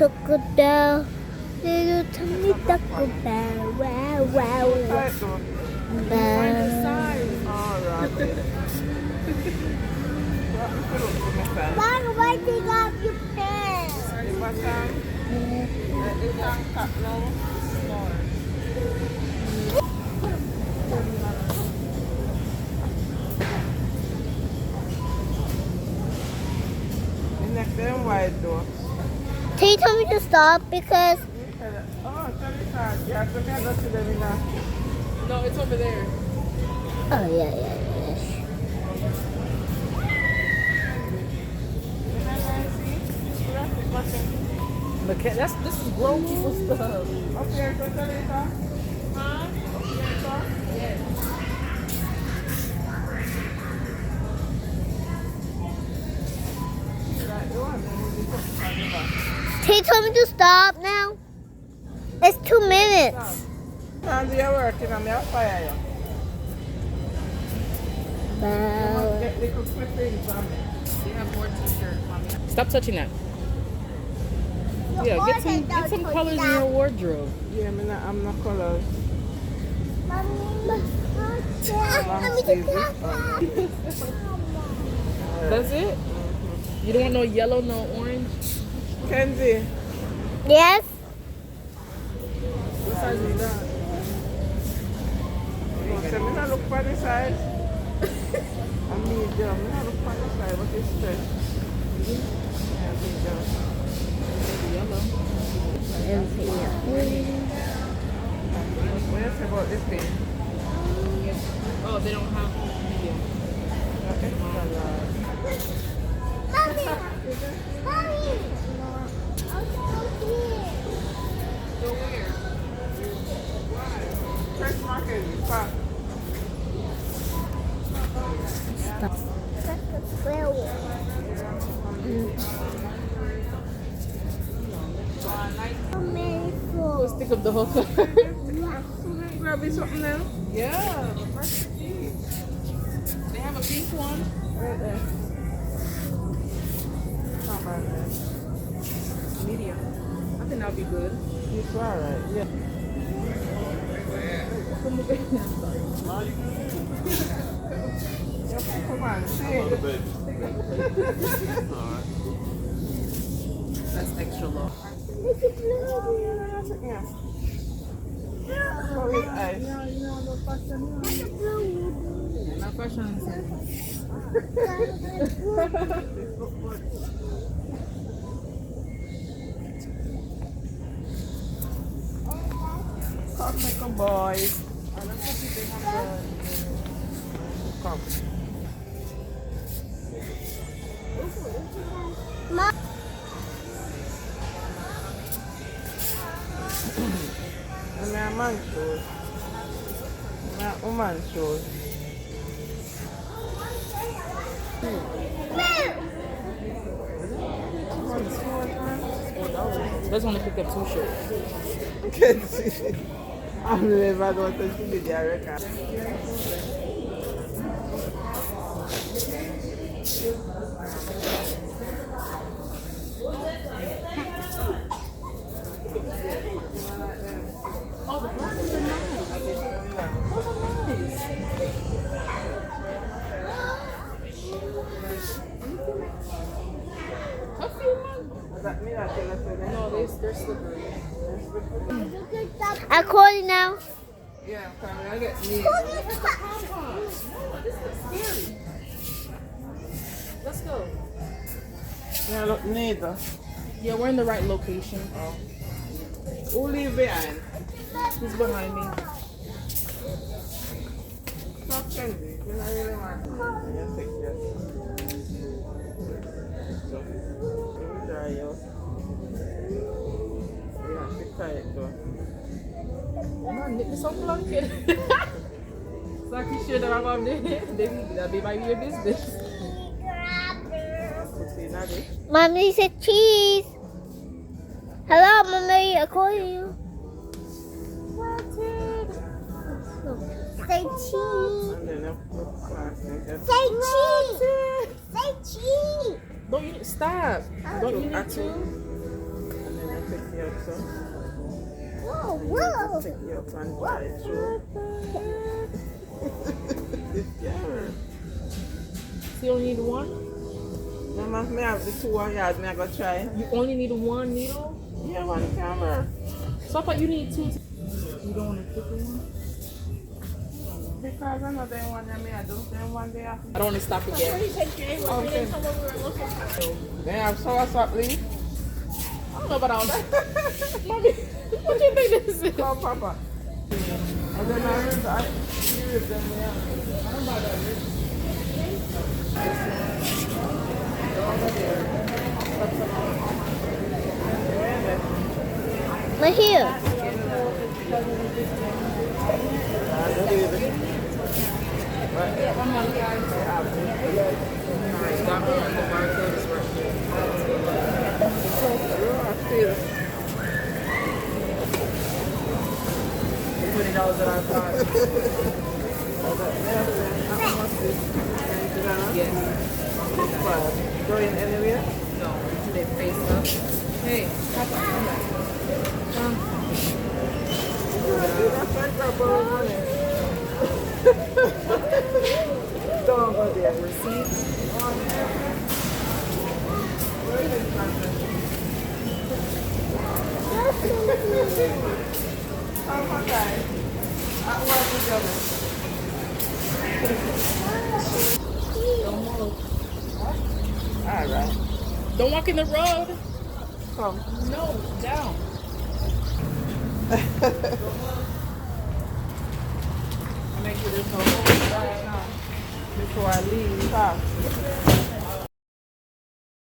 Taco Bell. Little tummy Taco Bell. Wow, wow, wow. Mom, why take off your pants? Can you tell me to stop because? No, it's over there. Oh yeah. Look at this is grown people stuff. Huh? Yes. Can you tell me to stop now? It's 2 minutes. And you're working on your fire. Get little clippings on it. You have more t-shirts, mommy. Stop touching that. Yeah, get some colors in your wardrobe. Yeah, I'm not colors. That's it? You don't want no yellow, no orange? Kenzie. Yes? What size is that? Can I look for the size? I'm medium. I look for the size. What is stretch? Yeah, medium. Yellow. What else about this thing? Oh, they don't have medium. Extra large. Mommy! Go where? Fresh market. Stop. Let's stick up the whole car. Grab me something now? Yeah, the first key. They have a pink one. Right there. Not bad, man. Medium. I think that'll be good. It's alright, yeah. Come on, see. That's extra low. Yeah. How is ice? Not fashion inside. Come, boys. Come. Mom. I'm a man shoes. I'm a woman shoes. Let's only pick up 2 shirts. I'm never going to see the record. Oh, the glasses are nice. Those are nice. No, they're slippery. I call you now. Yeah, I get me. This looks scary. Let's go. Yeah, look neither. Yeah, we're in the right location. Oh. Who leave behind? Who's behind me? Stop Kenzie. You're not really want to. You're sick, yes. Try you. Yeah, she tired though. Come on, nip me some blanket. So I can share that about them. That be my your business. Mommy said cheese. Hello, Mommy. I call you. Say cheese. Say cheese. Say cheese. Don't you stop. Don't you need to? pick you up, so. Whoa, whoa. Pick you up and drive through. It's camera. So you only need one? Mama, may I have the 2 yards, may I go try? You only need one needle? Yeah, one camera. So I thought you need 2. You don't want to pick one? Because I know they want them, I do. Then one day after. I don't want to stop again. Okay. They have soursop leaf. I don't know about all that. Mommy, what do you think this is? Oh, Papa. And then I heard that you rip them, yeah. I don't buy that rip. Right here. $20 that I bought. Yes. Going anywhere? No, they face up. Hey, Papa, come back. Don't go there. Receipt. Oh my God. At work together. Don't move. All right. Don't walk in the road. Come. No, down. Make sure there's no holes right now before I leave. Huh?